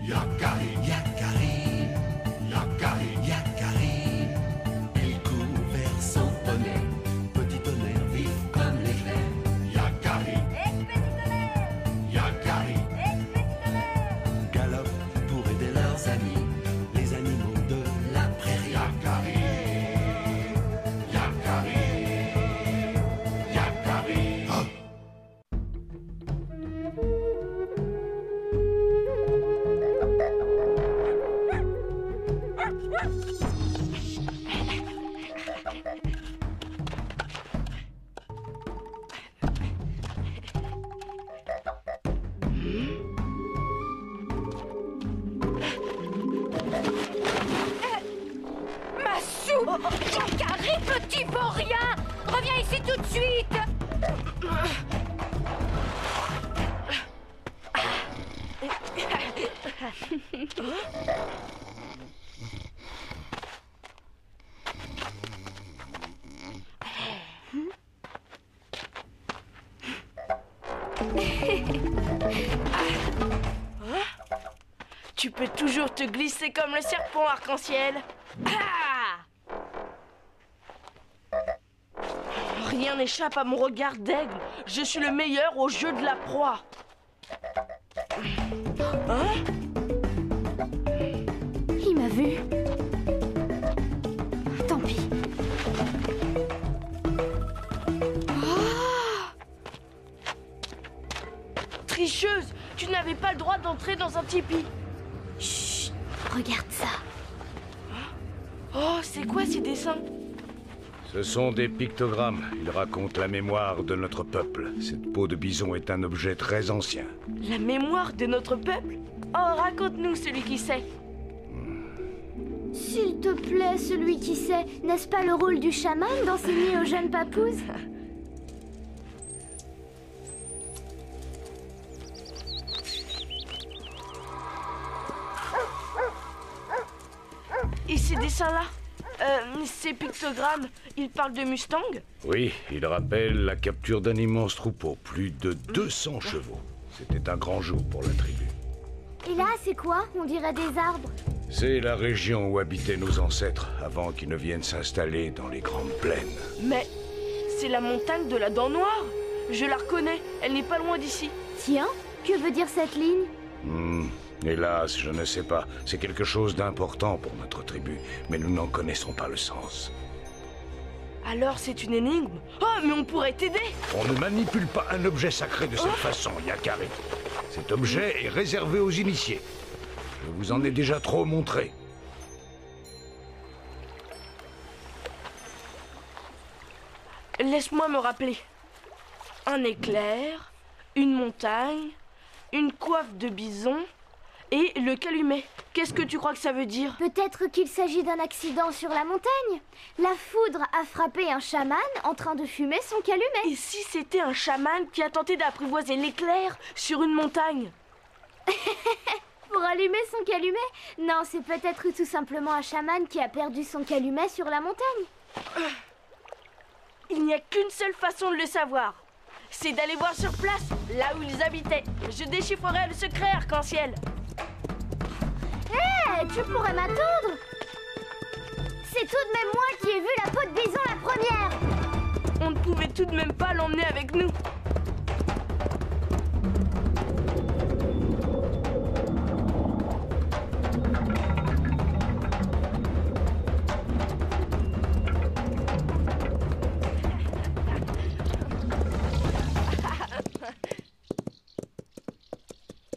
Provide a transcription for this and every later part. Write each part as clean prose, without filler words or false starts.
Yakari, Yakari, Yakari, Yakari. Il court vers son poney, petit tonnerre vif comme l'éclair. Yakari, Petit tonnerre, Yakari, petit tonnerre. galope pour aider leurs amis, les animaux de la prairie. Yakari, Yakari, Yakari. Oh. Ma soupe! Yakari, petit vaurien! Reviens ici tout de suite! Tu peux toujours te glisser comme le serpent arc-en-ciel. Ah! Rien n'échappe à mon regard d'aigle. Je suis le meilleur au jeu de la proie. Hein? Il m'a vu. Tant pis. Tricheuse, tu n'avais pas le droit d'entrer dans un tipi. Chut, regarde ça. Oh, c'est quoi ces dessins? Ce sont des pictogrammes. Ils racontent la mémoire de notre peuple. Cette peau de bison est un objet très ancien. La mémoire de notre peuple? Oh, raconte-nous celui qui sait. S'il te plaît, celui qui sait, n'est-ce pas le rôle du chaman d'enseigner aux jeunes papouses? Et ces dessins-là? Ces pictogrammes, ils parlent de Mustang? Oui, ils rappellent la capture d'un immense troupeau. Plus de 200 chevaux. C'était un grand jour pour la tribu. Et là, c'est quoi? On dirait des arbres. C'est la région où habitaient nos ancêtres avant qu'ils ne viennent s'installer dans les grandes plaines. Mais c'est la montagne de la dent noire. Je la reconnais, elle n'est pas loin d'ici. Tiens, que veut dire cette ligne? Hélas, je ne sais pas. C'est quelque chose d'important pour notre tribu, mais nous n'en connaissons pas le sens. Alors c'est une énigme? Oh, mais on pourrait t'aider! On ne manipule pas un objet sacré de cette façon, Yakari. Cet objet est réservé aux initiés. Je vous en ai déjà trop montré. Laisse-moi me rappeler. Un éclair, une montagne, une coiffe de bison et le calumet. Qu'est-ce que tu crois que ça veut dire? Peut-être qu'il s'agit d'un accident sur la montagne. La foudre a frappé un chaman en train de fumer son calumet. Et si c'était un chaman qui a tenté d'apprivoiser l'éclair sur une montagne? Pour allumer son calumet? Non, c'est peut-être tout simplement un chaman qui a perdu son calumet sur la montagne. Il n'y a qu'une seule façon de le savoir. C'est d'aller voir sur place, là où ils habitaient. Je déchiffrerai le secret arc-en-ciel. Hé, tu pourrais m'attendre? C'est tout de même moi qui ai vu la peau de bison la première. On ne pouvait tout de même pas l'emmener avec nous.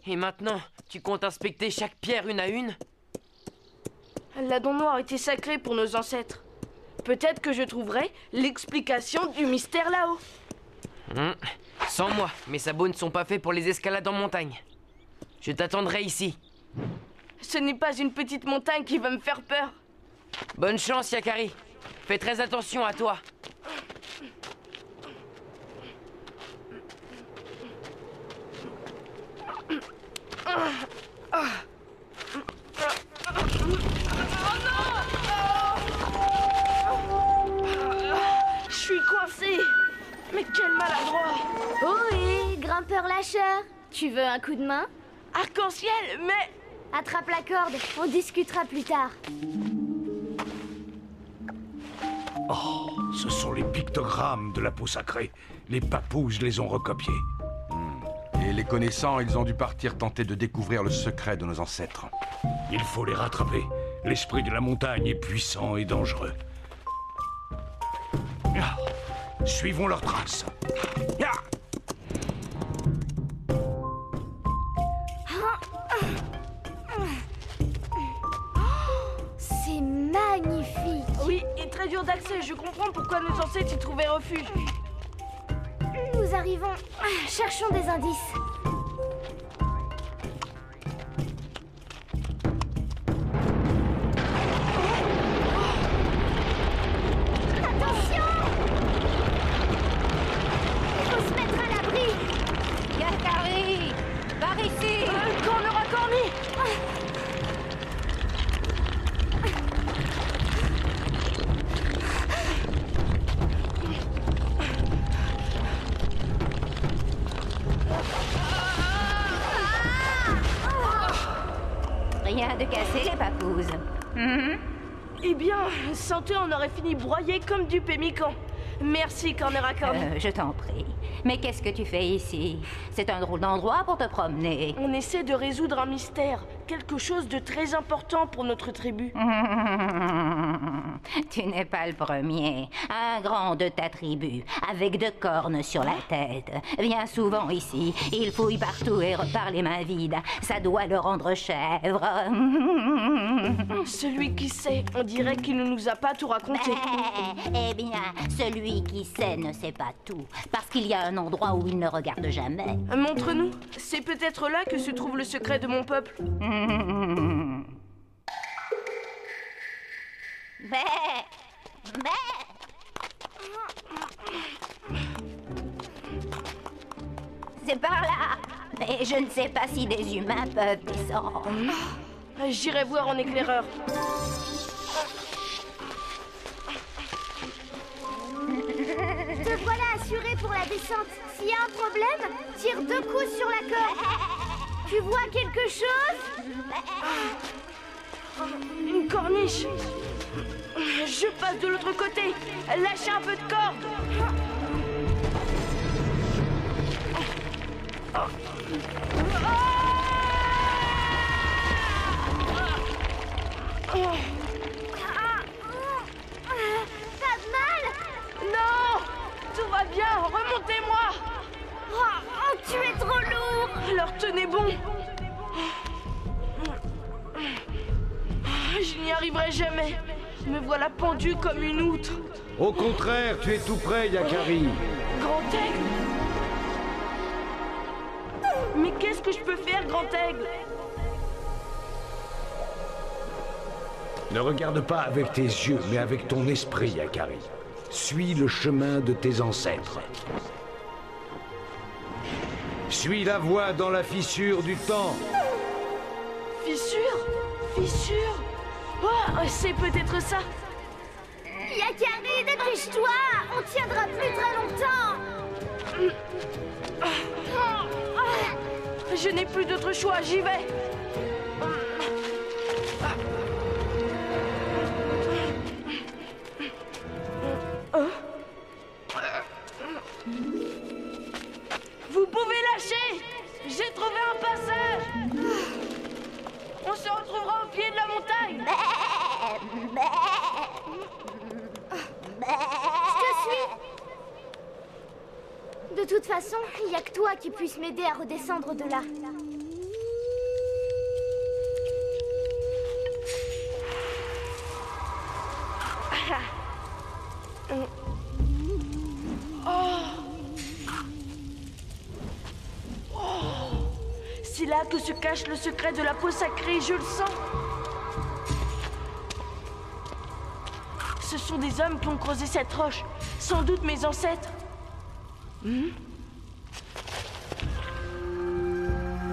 Et maintenant, tu comptes inspecter chaque pierre une à une? La dent noire était sacrée pour nos ancêtres. Peut-être que je trouverai l'explication du mystère là-haut. Sans moi, mes sabots ne sont pas faits pour les escalades en montagne. Je t'attendrai ici. Ce n'est pas une petite montagne qui va me faire peur. Bonne chance, Yakari. Fais très attention à toi. Je suis coincé. Mais quel maladroit. Oh oui, grimpeur lâcheur. Tu veux un coup de main? Arc-en-ciel, mais Attrape la corde, on discutera plus tard. Oh, ce sont les pictogrammes de la peau sacrée. Les papous les ont recopiés. Et les connaissant, ils ont dû partir tenter de découvrir le secret de nos ancêtres. Il faut les rattraper. L'esprit de la montagne est puissant et dangereux. Ah, suivons leurs traces. Ah. C'est magnifique. Oui, et très dur d'accès. Je comprends pourquoi nos ancêtres y trouvaient refuge. Nous arrivons. Cherchons des indices. Attention! Il faut se mettre à l'abri. Yakari, par ici. Corner à corner. Rien de cassé, les papouses. Eh bien, sans toi, on aurait fini broyé comme du pémican. Merci, Corner à corner. Je t'en prie. Mais qu'est-ce que tu fais ici? C'est un drôle d'endroit pour te promener. On essaie de résoudre un mystère. Quelque chose de très important pour notre tribu. Tu n'es pas le premier. Un grand de ta tribu, avec 2 cornes sur la tête, vient souvent ici. Il fouille partout et repart les mains vides. Ça doit le rendre chèvre. Celui qui sait, on dirait qu'il ne nous a pas tout raconté. Eh bien, celui qui sait ne sait pas tout. Parce qu'il y a un endroit où il ne regarde jamais. Montre-nous. C'est peut-être là que se trouve le secret de mon peuple. C'est par là. Mais je ne sais pas si des humains peuvent descendre. J'irai voir en éclaireur. Te voilà assuré pour la descente. S'il y a un problème, tire 2 coups sur la corde. Tu vois quelque chose? Une corniche. Je passe de l'autre côté. Lâchez un peu de corde. T'as mal? Non! Tout va bien. Remontez-moi. Oh, tu es trop lourd. Alors tenez bon. Je n'y arriverai jamais. Me voilà pendu comme une outre. Au contraire, tu es tout près, Yakari. Grand aigle. Mais qu'est-ce que je peux faire, grand aigle? Ne regarde pas avec tes yeux, mais avec ton esprit, Yakari. Suis le chemin de tes ancêtres. Suis la voie dans la fissure du temps. Fissure? Fissure? Oh, c'est peut-être ça. Yakari, dépêche-toi. On tiendra plus très longtemps. Je n'ai plus d'autre choix, j'y vais. Vous pouvez lâcher. J'ai trouvé un passage. On se retrouvera au pied de la montagne. Je te suis. De toute façon, il n'y a que toi qui puisse m'aider à redescendre de là. C'est là que se cache le secret de la peau sacrée, je le sens. Ce sont des hommes qui ont creusé cette roche. Sans doute mes ancêtres.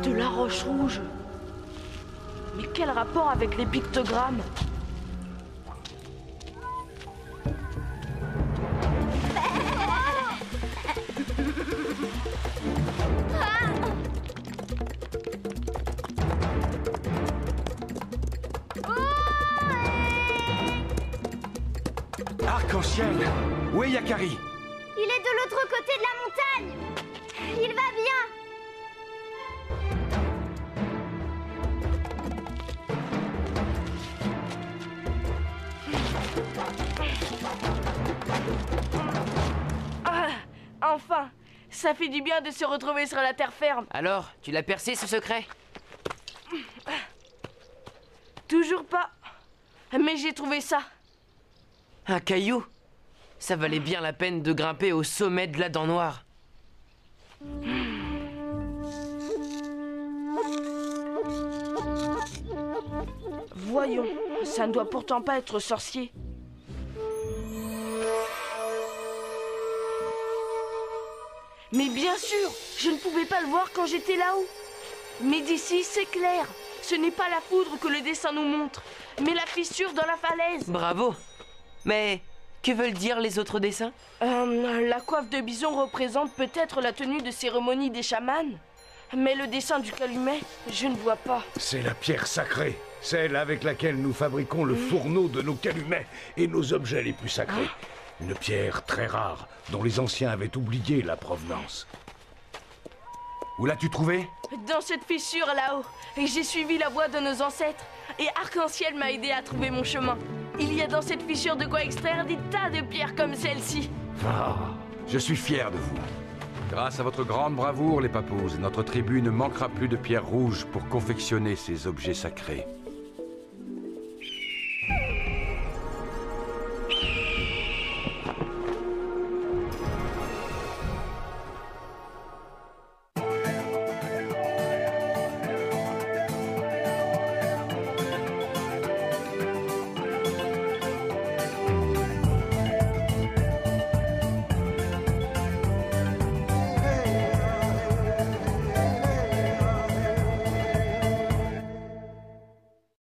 De la roche rouge. Mais quel rapport avec les pictogrammes? Arc-en-ciel! Où est Yakari? Il est de l'autre côté de la montagne. Il va bien. Ah, enfin, ça fait du bien de se retrouver sur la terre ferme. Alors, tu l'as percé ce secret? Toujours pas. Mais j'ai trouvé ça. Un caillou? Ça valait bien la peine de grimper au sommet de la dent noire. Voyons, ça ne doit pourtant pas être sorcier. Mais bien sûr, je ne pouvais pas le voir quand j'étais là-haut. Mais d'ici, c'est clair. Ce n'est pas la foudre que le dessin nous montre, mais la fissure dans la falaise. Bravo! Mais que veulent dire les autres dessins? La coiffe de bison représente peut-être la tenue de cérémonie des chamans. Mais le dessin du calumet, je ne vois pas. C'est la pierre sacrée, celle avec laquelle nous fabriquons le fourneau de nos calumets et nos objets les plus sacrés. Une pierre très rare, dont les anciens avaient oublié la provenance. Où l'as-tu trouvé? Dans cette fissure là-haut, et j'ai suivi la voie de nos ancêtres, et Arc-en-ciel m'a aidé à trouver mon chemin. Il y a dans cette fissure de quoi extraire des tas de pierres comme celle-ci. Ah, je suis fier de vous. Grâce à votre grande bravoure, les papous, notre tribu ne manquera plus de pierres rouges pour confectionner ces objets sacrés.